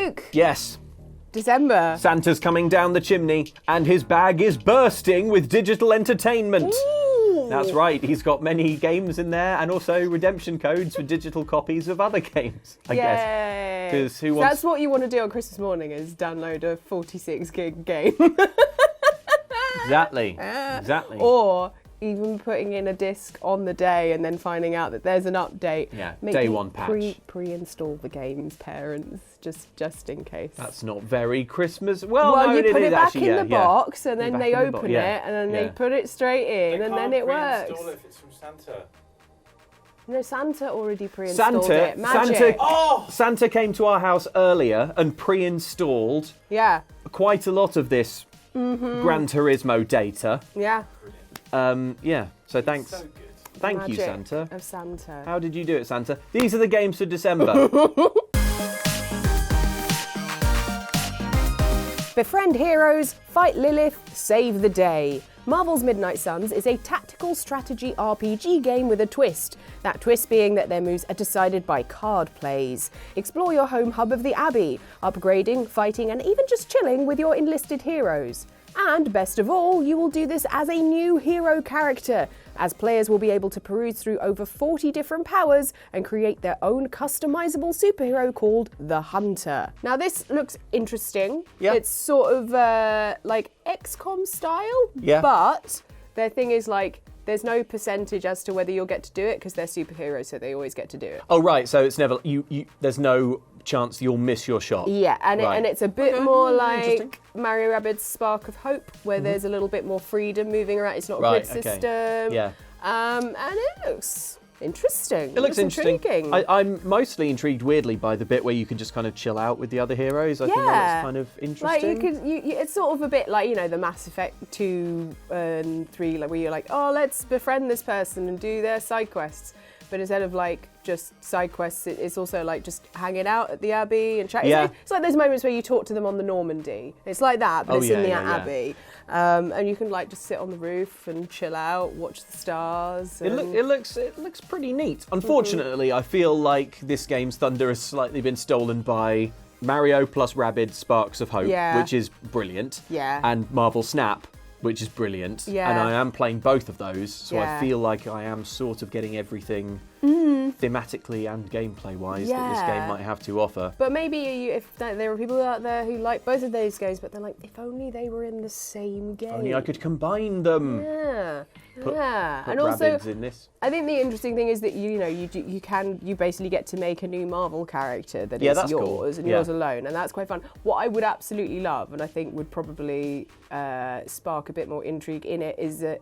Luke. Yes. December. Santa's coming down the chimney, and his bag is bursting with digital entertainment. Ooh. That's right. He's got many games in there, and also redemption codes for digital copies of other games, I guess. Because who wants... That's what you want to do on Christmas morning, is download a 46 gig game. Exactly. Or even putting in a disc on the day and then finding out that there's an update. Yeah, Maybe day one patch. Pre-install the games, parents, just in case. That's not very Christmas. Well, no, you put it back actually, in the box, and then they open it, and then Yeah. they put it straight in, and then it works. Install it if it's from Santa. No, Santa already pre-installed it. Santa came to our house earlier and pre-installed quite a lot of this Gran Turismo data. Yeah. So thanks. So good. Thank you, Magic Santa. of Santa. How did you do it, Santa? These are the games for December. Befriend heroes, fight Lilith, save the day. Marvel's Midnight Suns is a tactical strategy RPG game with a twist. That twist being that their moves are decided by card plays. Explore your home hub of the Abbey, upgrading, fighting, and even just chilling with your enlisted heroes. And best of all, you will do this as a new hero character, as players will be able to peruse through over 40 different powers and create their own customizable superhero called the Hunter. Now this looks interesting. Yeah. It's sort of like XCOM style, Yeah. but their thing is like, there's no percentage as to whether you'll get to do it because they're superheroes, so they always get to do it. Oh, right. So it's never... There's no chance you'll miss your shot. Yeah, and, Right. and it's a bit more interesting. like Mario Rabbids Spark of Hope, where there's a little bit more freedom moving around. It's not a Right, grid okay. system. Yeah. And it looks interesting. It looks interesting. Intriguing. I'm mostly intrigued, weirdly, by the bit where you can just kind of chill out with the other heroes. I think that looks kind of interesting. Like it's sort of a bit like, the Mass Effect 2 and 3, like where you're like, oh, let's befriend this person and do their side quests. But instead of like just side quests, it's also like just hanging out at the Abbey and chatting. Yeah. It's like those moments where you talk to them on the Normandy. It's like that, but it's in the Abbey. And you can like just sit on the roof and chill out, watch the stars. It looks pretty neat. Unfortunately, I feel like this game's thunder has slightly been stolen by Mario plus Rabbids Sparks of Hope, which is brilliant. Yeah. And Marvel Snap, which is brilliant. Yeah. And I am playing both of those, so I feel like I am sort of getting everything thematically and gameplay-wise that this game might have to offer. But maybe if there are people out there who like both of those games, but they're like, if only they were in the same game. Only I could combine them. Yeah. Put And also, Rabbids in this. I think the interesting thing is that you basically get to make a new Marvel character that is that's yours cool. and yours alone, and that's quite fun. What I would absolutely love, and I think would probably spark a bit more intrigue in it, is that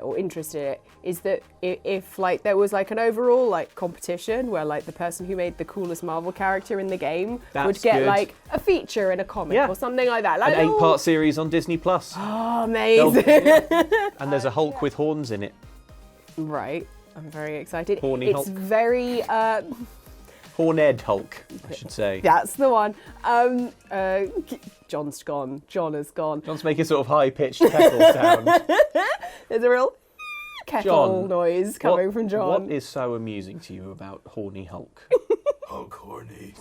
or interest in it, is that if like there was like an overall like competition where like the person who made the coolest Marvel character in the game would get like a feature in a comic or something like that. Like, an 8-part series on Disney Plus. Oh, amazing! And there's a Hulk with horns in it. Right, I'm very excited. Horny Hulk. It's very Horned Hulk, I should say. That's the one. John's gone. John is gone. John's making sort of high-pitched kettle sound. There's a real kettle noise coming from John. What is so amusing to you about Horny Hulk? Hulk horny.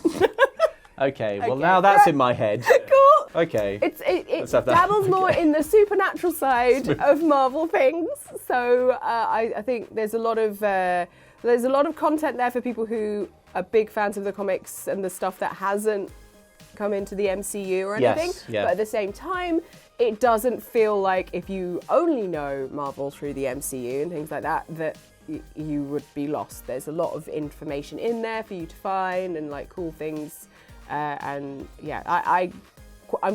Okay, well now that's in my head. Cool. Okay. It dabbles more in the supernatural side of Marvel things. So I think there's a lot of content there for people who are big fans of the comics and the stuff that hasn't come into the MCU or anything. But at the same time, it doesn't feel like if you only know Marvel through the MCU and things like that, that you would be lost. There's a lot of information in there for you to find and like cool things. I'm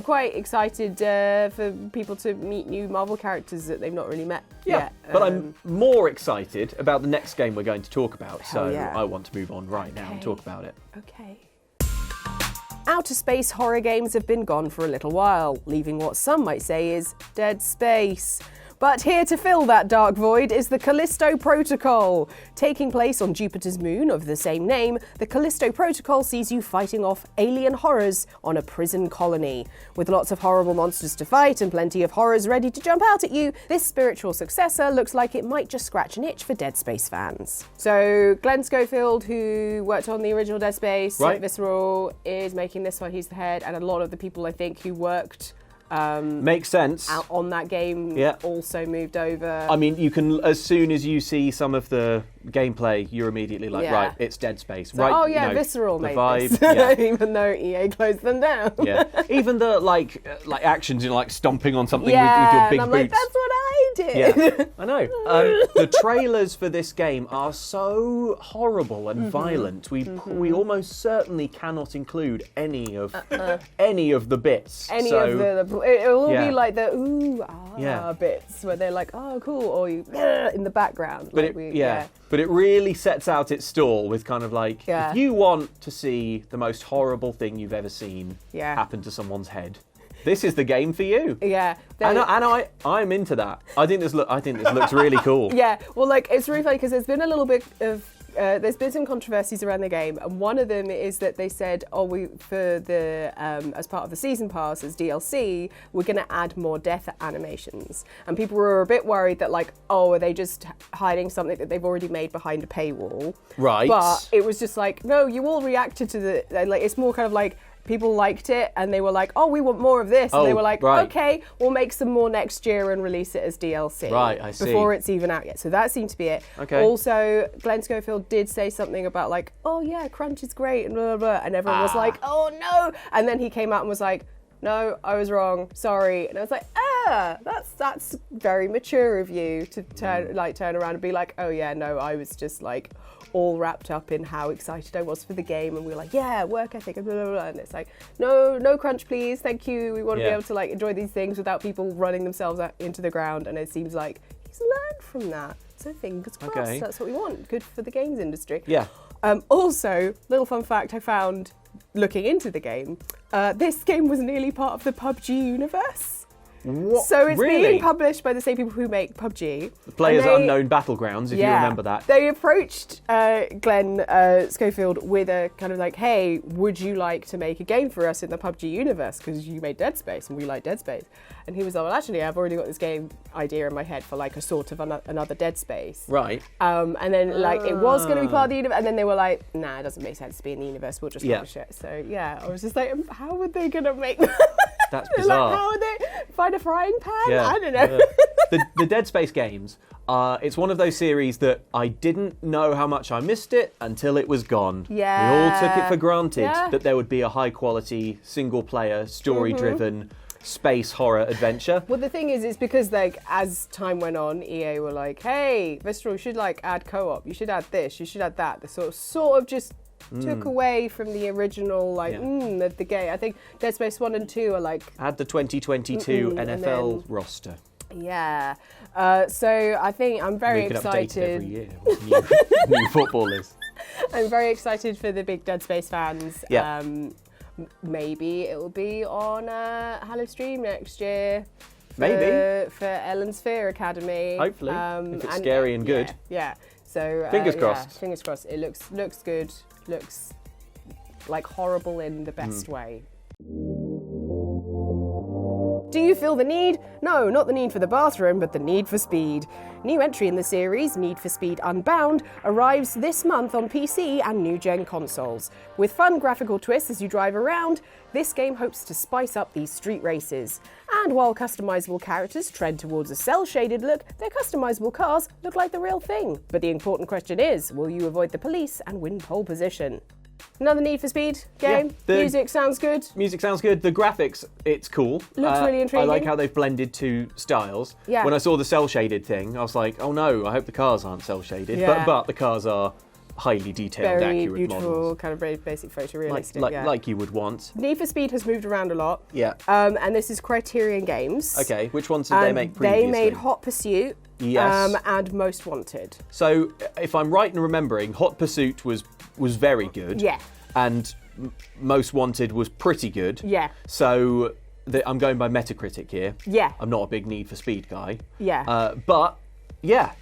quite excited for people to meet new Marvel characters that they've not really met yet. But I'm more excited about the next game we're going to talk about, I want to move on right now and talk about it. Okay. Outer space horror games have been gone for a little while, leaving what some might say is dead space. But here to fill that dark void is the Callisto Protocol. Taking place on Jupiter's moon of the same name, the Callisto Protocol sees you fighting off alien horrors on a prison colony. With lots of horrible monsters to fight and plenty of horrors ready to jump out at you, this spiritual successor looks like it might just scratch an itch for Dead Space fans. So Glenn Schofield, who worked on the original Dead Space, Visceral, is making this one. He's the head, and a lot of the people I think who worked makes sense on that game also moved over. I mean, you can, as soon as you see some of the gameplay, you're immediately like, right, it's Dead Space. So, right? Oh yeah, Visceral made vibe, this, even though EA closed them down. Even the like actions, like stomping on something with your big and I'm boots. like, that's what I did. I know. The trailers for this game are so horrible and violent. We almost certainly cannot include any of the bits. It will all be like the bits where they're like, oh cool, or you in the background. But but it really sets out its stall with kind of like, if you want to see the most horrible thing you've ever seen happen to someone's head, this is the game for you. Yeah, I'm into that. I think this looks really cool. Yeah, well, like it's really funny because there's been a little bit of there's been some controversies around the game, and one of them is that they said, for the as part of the season pass as DLC, we're going to add more death animations, and people were a bit worried that like, are they just hiding something that they've already made behind a paywall? Right. But it was just like, no, you all reacted to the like. It's more kind of like, people liked it and they were like, oh, we want more of this. And they were like, okay, we'll make some more next year and release it as DLC. Right, I see. Before it's even out yet. So that seemed to be it. Okay. Also, Glenn Schofield did say something about like, oh yeah, crunch is great and blah, blah, blah. And everyone was like, oh no. And then he came out and was like, no, I was wrong, sorry. And I was like, that's very mature of you to turn around and be like, oh yeah, no, I was just like all wrapped up in how excited I was for the game, and we were like, yeah, work ethic and blah, blah, blah. And it's like, no crunch please, thank you, we want to be able to like enjoy these things without people running themselves into the ground. And it seems like he's learned from that, so fingers crossed. That's what we want, good for the games industry. Also, little fun fact I found looking into the game, this game was nearly part of the PUBG universe. What? So it's Really? being published by the same people who make PUBG. Players Unknown Battlegrounds, if you remember that. They approached Glenn Schofield with a kind of like, hey, would you like to make a game for us in the PUBG universe? Because you made Dead Space and we like Dead Space. And he was like, well, actually, I've already got this game idea in my head for like a sort of another Dead Space. Right. And then like it was going to be part of the universe, and then they were like, nah, it doesn't make sense to be in the universe, we'll just publish it. So yeah, I was just like, how are they going to make that? That's bizarre. Like, how would they find a frying pan? Yeah. I don't know. The Dead Space games, it's one of those series that I didn't know how much I missed it until it was gone. Yeah. We all took it for granted that there would be a high-quality, single-player, story-driven space horror adventure. Well, the thing is, it's because like as time went on, EA were like, hey, Visceral, you should like add co-op, you should add this, you should add that. They sort of just took away from the original of the game. I think Dead Space 1 and 2 are like... Add the 2022 NFL roster. Yeah. So I think I'm very excited. Update it every year with new footballers. I'm very excited for the big Dead Space fans. Yeah. Maybe it will be on Halo Stream next year. Maybe. For Ellen Sphere Academy. Hopefully. If it's scary and good. Yeah. So fingers crossed. Fingers crossed. It looks good. Looks like horrible in the best way. Do you feel the need? No, not the need for the bathroom, but the need for speed. New entry in the series, Need for Speed Unbound, arrives this month on PC and new-gen consoles. With fun graphical twists as you drive around, this game hopes to spice up these street races. And while customizable characters trend towards a cel-shaded look, their customizable cars look like the real thing. But the important question is, will you avoid the police and win pole position? Another Need for Speed game. Yeah, music sounds good. Music sounds good. The graphics, it's cool. Looks really intriguing. I like how they've blended two styles. Yeah. When I saw the cel-shaded thing, I was like, oh no, I hope the cars aren't cel-shaded. Yeah. But the cars are highly detailed, very accurate beautiful, models. kind of very basic photorealistic. Like you would want. Need for Speed has moved around a lot. Yeah. And this is Criterion Games. Okay, which ones did they make previously? They made Hot Pursuit. Yes. And Most Wanted. So, if I'm right in remembering, Hot Pursuit was very good. Yeah. And Most Wanted was pretty good. Yeah. So, I'm going by Metacritic here. Yeah. I'm not a big Need for Speed guy. Yeah. But yeah.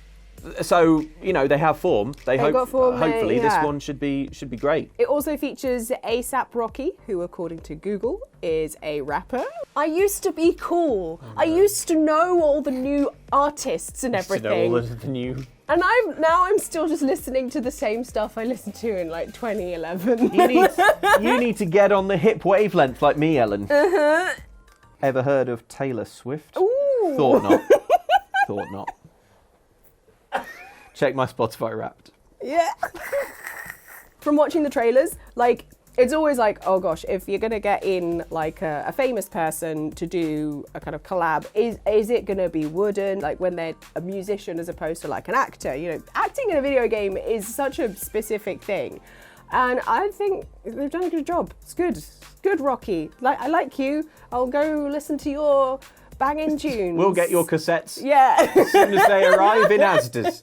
So, you know, they have form. got form, hopefully yeah. this one should be great. It also features A$AP Rocky, who according to Google is a rapper. I used to be cool. I used to know all the new artists and everything. To know all the new... And I'm still just listening to the same stuff I listened to in like 2011. You need to get on the hip wavelength like me, Ellen. Ever heard of Taylor Swift? Ooh. Thought not. Thought not. Check my Spotify Wrapped. Yeah. From watching the trailers, like, it's always like, oh gosh, if you're going to get in like a famous person to do a kind of collab, is it going to be wooden? Like when they're a musician as opposed to like an actor, you know, acting in a video game is such a specific thing. And I think they've done a good job. It's good. It's good, Rocky. Like, I like you. I'll go listen to your banging tunes. We'll get your cassettes Yeah. as soon as they arrive in Asda's.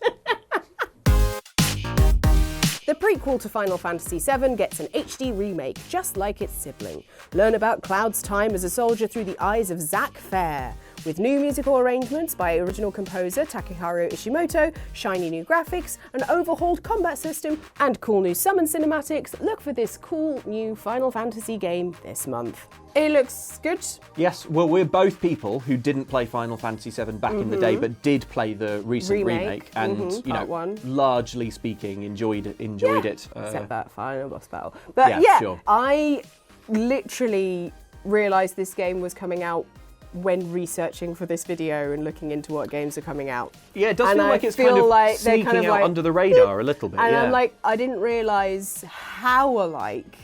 The prequel to Final Fantasy VII gets an HD remake, just like its sibling. Learn about Cloud's time as a soldier through the eyes of Zack Fair. With new musical arrangements by original composer Takeharu Ishimoto, shiny new graphics, an overhauled combat system, and cool new summon cinematics, look for this cool new Final Fantasy game this month. It looks good. Yes, well, we're both people who didn't play Final Fantasy VII back in the day, but did play the recent remake, and you know, part one. largely speaking, enjoyed it. Except that final boss battle. But Yeah, sure. I literally realised this game was coming out when researching for this video and looking into what games are coming out. Yeah, it does And feel I like it's feel kind of like they're sneaking kind of out like, under the radar a little bit. And yeah. I'm like, I didn't realise how alike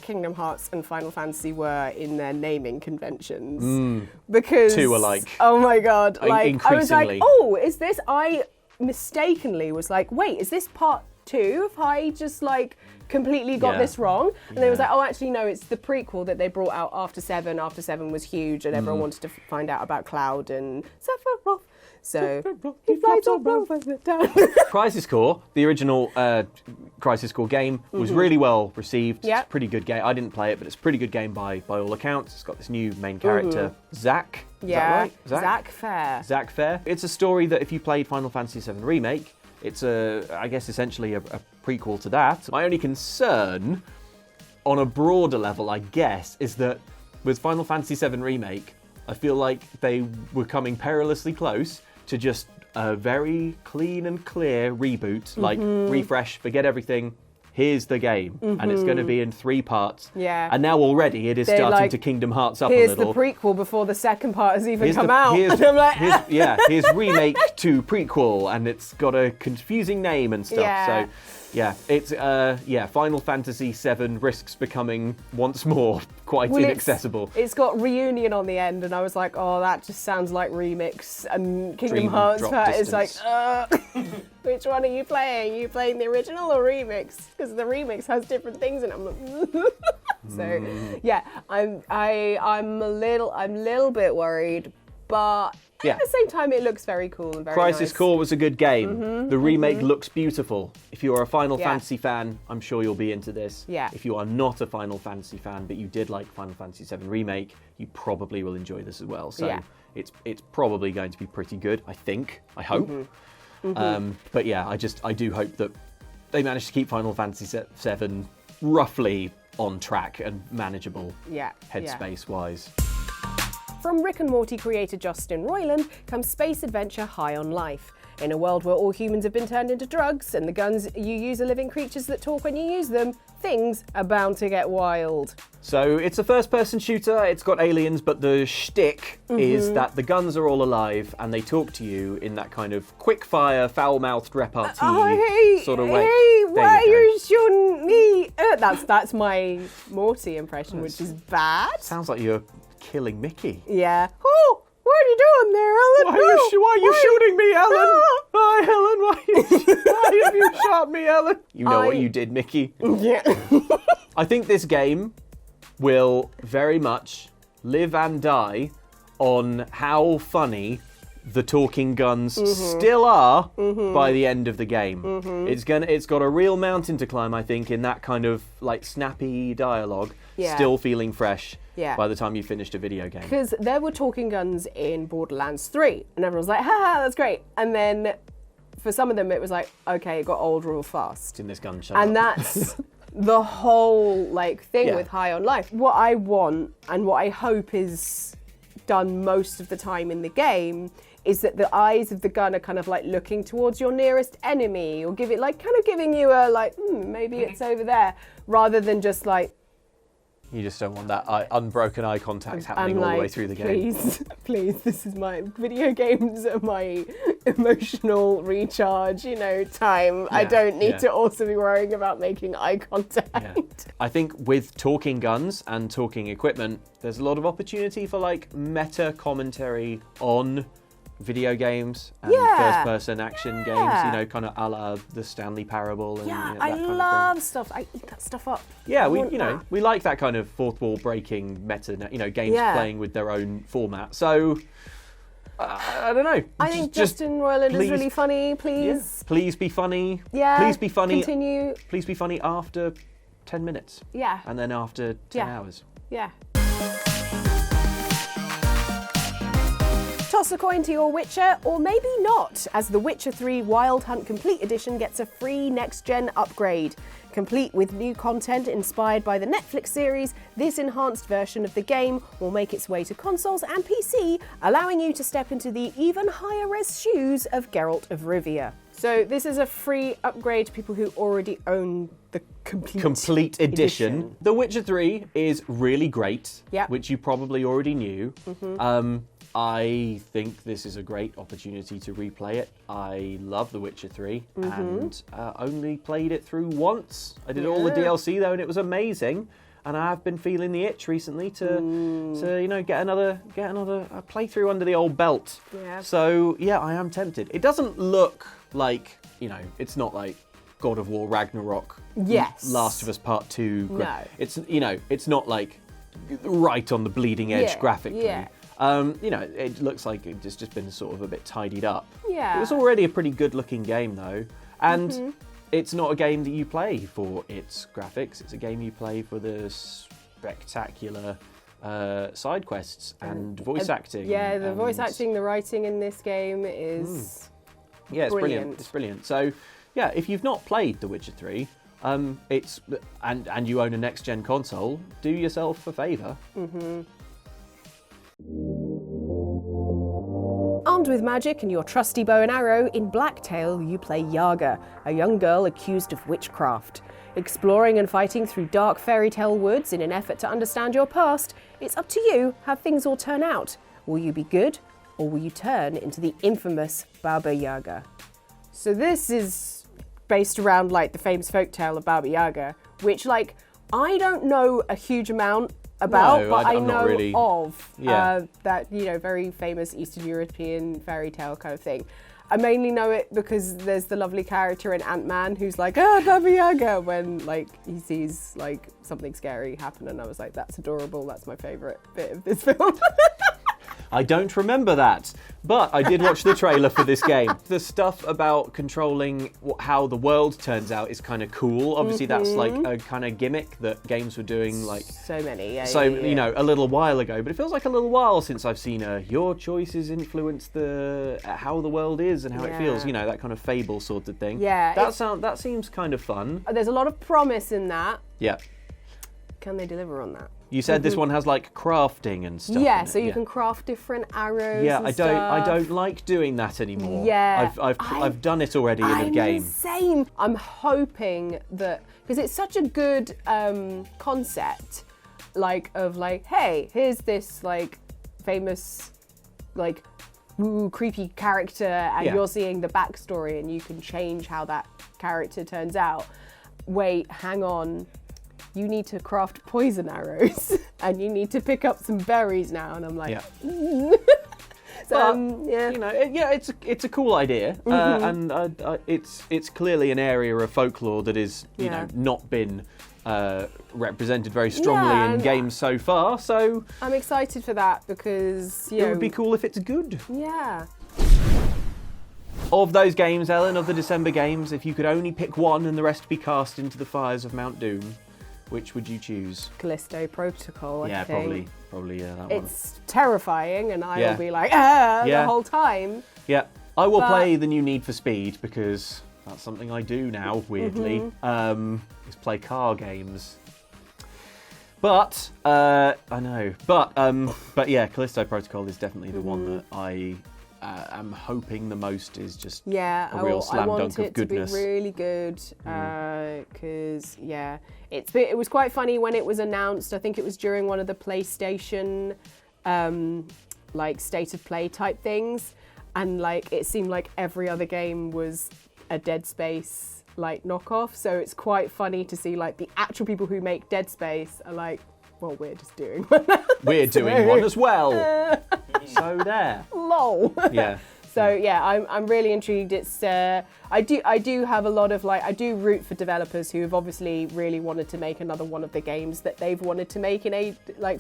Kingdom Hearts and Final Fantasy were in their naming conventions. Because Too alike. Oh my god. Like I was like, Increasingly. oh, is this I mistakenly was like, wait, is this part 2? Have I just like completely got Yeah. this wrong? And they was Yeah. like, oh, actually, no, it's the prequel that they brought out after 7. After 7 was huge, and everyone wanted to find out about Cloud and Sephiroth. So he flies all over the town. Crisis Core, the original Crisis Core game, was really well received. Yeah. It's a pretty good game. I didn't play it, but it's a pretty good game by all accounts. It's got this new main character, Zack. Is that right? Zack Fair. Zack Fair. It's a story that if you played Final Fantasy VII Remake, it's I guess essentially a prequel to that. My only concern, on a broader level, I guess, is that with Final Fantasy VII Remake, I feel like they were coming perilously close to just a very clean and clear reboot, like refresh, forget everything. Here's the game, and it's going to be in 3 parts. Yeah. And now already it is They're starting like, to Kingdom Hearts up a Here's little. the prequel before the second part has even Here's come the- out. here's- And I'm like, here's remake to prequel, and it's got a confusing name and stuff. Yeah. So, yeah, it's Final Fantasy VII risks becoming once more quite Well, inaccessible. It's got reunion on the end, and I was like, oh, that just sounds like remix. And Kingdom Dream Hearts drop is like, distance. which one are you playing? Are you playing the original or remix? Because the remix has different things, and I'm like, so yeah, I'm a little bit worried, but Yeah. at the same time, it looks very cool and very Crisis nice. Core was a good game. The remake looks beautiful. If you're a Final Yeah. Fantasy fan, I'm sure you'll be into this. Yeah. If you are not a Final Fantasy fan, but you did like Final Fantasy VII Remake, you probably will enjoy this as well. So Yeah. it's probably going to be pretty good, I think. I hope. But yeah, I do hope that they manage to keep Final Fantasy VII roughly on track and manageable Yeah. headspace-wise. From Rick and Morty creator Justin Roiland comes space adventure High on Life. In a world where all humans have been turned into drugs and the guns you use are living creatures that talk when you use them, things are bound to get wild. So it's a first-person shooter, it's got aliens, but the shtick is that the guns are all alive and they talk to you in that kind of quick-fire, foul-mouthed repartee sort of way. Hey, There why you are go. you shooting me? That's my Morty impression, which is bad. Sounds like you're killing Mickey. Yeah. Oh, what are you doing there, Ellen? Why are you shooting me, Ellen? Hi, Ellen, why have you shot me, Ellen? You know what you did, Mickey. Yeah. I think this game will very much live and die on how funny the talking guns still are by the end of the game. It's got a real mountain to climb, I think, in that kind of like snappy dialogue, still feeling fresh by the time you finished a video game. Because there were talking guns in Borderlands 3, and everyone was like, haha, that's great. And then for some of them, it was like, okay, it got old real fast. In this gun show. And that's the whole like thing with High on Life. What I want and what I hope is done most of the time in the game is that the eyes of the gun are kind of like looking towards your nearest enemy, or give it like kind of giving you a like, maybe it's over there, rather than just like. You just don't want that unbroken eye contact happening all the way through the game. Please, this is my video games are my emotional recharge, time. I don't need to also be worrying about making eye contact. Yeah. I think with talking guns and talking equipment, there's a lot of opportunity for like meta commentary on video games and first-person action games, kind of a la the Stanley Parable and that I kind love of thing. stuff. I eat that stuff up. Yeah, we like that kind of fourth wall breaking meta, games playing with their own format. So I don't know. I think Justin Roiland is really funny. Please, please be funny. Yeah, please be funny. Continue. Please be funny after 10 minutes. Yeah, and then after 10 hours. Yeah. Toss a coin to your Witcher, or maybe not, as The Witcher 3 Wild Hunt Complete Edition gets a free next-gen upgrade. Complete with new content inspired by the Netflix series, this enhanced version of the game will make its way to consoles and PC, allowing you to step into the even higher-res shoes of Geralt of Rivia. So this is a free upgrade to people who already own the complete edition. The Witcher 3 is really great, Yep. which you probably already knew. I think this is a great opportunity to replay it. I love The Witcher 3 and only played it through once. I did all the DLC though, and it was amazing. And I have been feeling the itch recently to get another playthrough under the old belt. Yeah. So yeah, I am tempted. It doesn't look like it's not like God of War Ragnarok. Yes. Last of Us Part 2. No. It's not like right on the bleeding edge graphically. Yeah. It looks like it's just been sort of a bit tidied up. Yeah. It was already a pretty good looking game though. And it's not a game that you play for its graphics. It's a game you play for the spectacular side quests and voice acting. Yeah, the voice acting, the writing in this game is it's brilliant. It's brilliant. So yeah, if you've not played The Witcher 3, and you own a next gen console, do yourself a favour. Armed with magic and your trusty bow and arrow, in Blacktail you play Yaga, a young girl accused of witchcraft. Exploring and fighting through dark fairy tale woods in an effort to understand your past, it's up to you how things all turn out. Will you be good, or will you turn into the infamous Baba Yaga? So this is based around like the famous folktale of Baba Yaga, which I don't know a huge amount about, but I know really of that very famous Eastern European fairy tale kind of thing. I mainly know it because there's the lovely character in Ant-Man who's like, Baba Yaga, when he sees something scary happen, and I was like, that's adorable, that's my favourite bit of this film. I don't remember that, but I did watch the trailer for this game. The stuff about controlling how the world turns out is kind of cool. Obviously, that's like a kind of gimmick that games were doing so many, a little while ago. But it feels like a little while since I've seen your choices influence how the world is and how it feels. That kind of fable sort of thing. Yeah, that seems kind of fun. There's a lot of promise in that. Yeah. Can they deliver on that? You said this one has crafting and stuff. Yeah, so you can craft different arrows. Yeah, and I don't like doing that anymore. Yeah, I've done it already in a game. Same. I'm hoping that because it's such a good concept, hey, here's this famous creepy character, and you're seeing the backstory, and you can change how that character turns out. Wait, hang on. You need to craft poison arrows and you need to pick up some berries now, and I'm like, it's a cool idea, and it's clearly an area of folklore that is not been represented very strongly in games so far. So I'm excited for that because it would be cool if it's good. Yeah. Of those games, Ellen, of the December games, if you could only pick one and the rest be cast into the fires of Mount Doom, which would you choose? Callisto Protocol, I think. Probably that one. It's terrifying, and I Yeah. will be like, Yeah. the whole time. Yeah, I will But- play the new Need for Speed because that's something I do now, weirdly, is play car games. But, I know, but yeah, Callisto Protocol is definitely the one that I am hoping the most is just Yeah, a real slam I want dunk of it goodness. to be really good because it was quite funny when it was announced. I think it was during one of the PlayStation like state of play type things, and like it seemed like every other game was a Dead Space like knockoff. So it's quite funny to see like the actual people who make Dead Space are like, well, we're just doing one. We're doing one as well. So there. Lol. Yeah. So yeah, I'm really intrigued. It's I do have a lot of like I do root for developers who have obviously really wanted to make another one of the games that they've wanted to make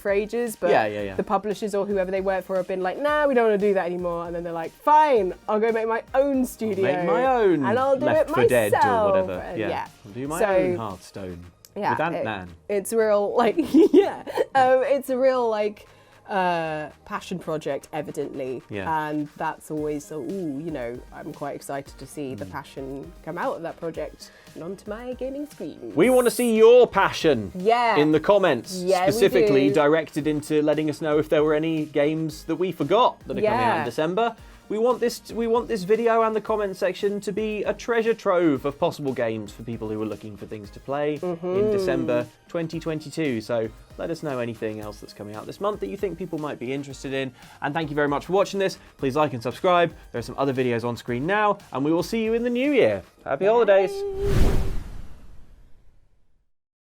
for ages, but Yeah. the publishers or whoever they work for have been like, nah, we don't want to do that anymore, and then they're like, fine, I'll go make my own studio, Make my own and I'll do Left it 4 myself. Dead or whatever. And Yeah. I'll do my So- own Hearthstone. Yeah, With Ant-Man. It's real, like, it's a real, like, passion project, evidently. Yeah. And that's always, so, I'm quite excited to see the passion come out of that project and onto my gaming screen. We want to see your passion in the comments, Yeah, we specifically do. directed into letting us know if there were any games that we forgot that are coming out in Yeah. December. We want this video and the comment section to be a treasure trove of possible games for people who are looking for things to play in December 2022. So let us know anything else that's coming out this month that you think people might be interested in. And thank you very much for watching this. Please like and subscribe. There are some other videos on screen now, and we will see you in the new year. Happy holidays.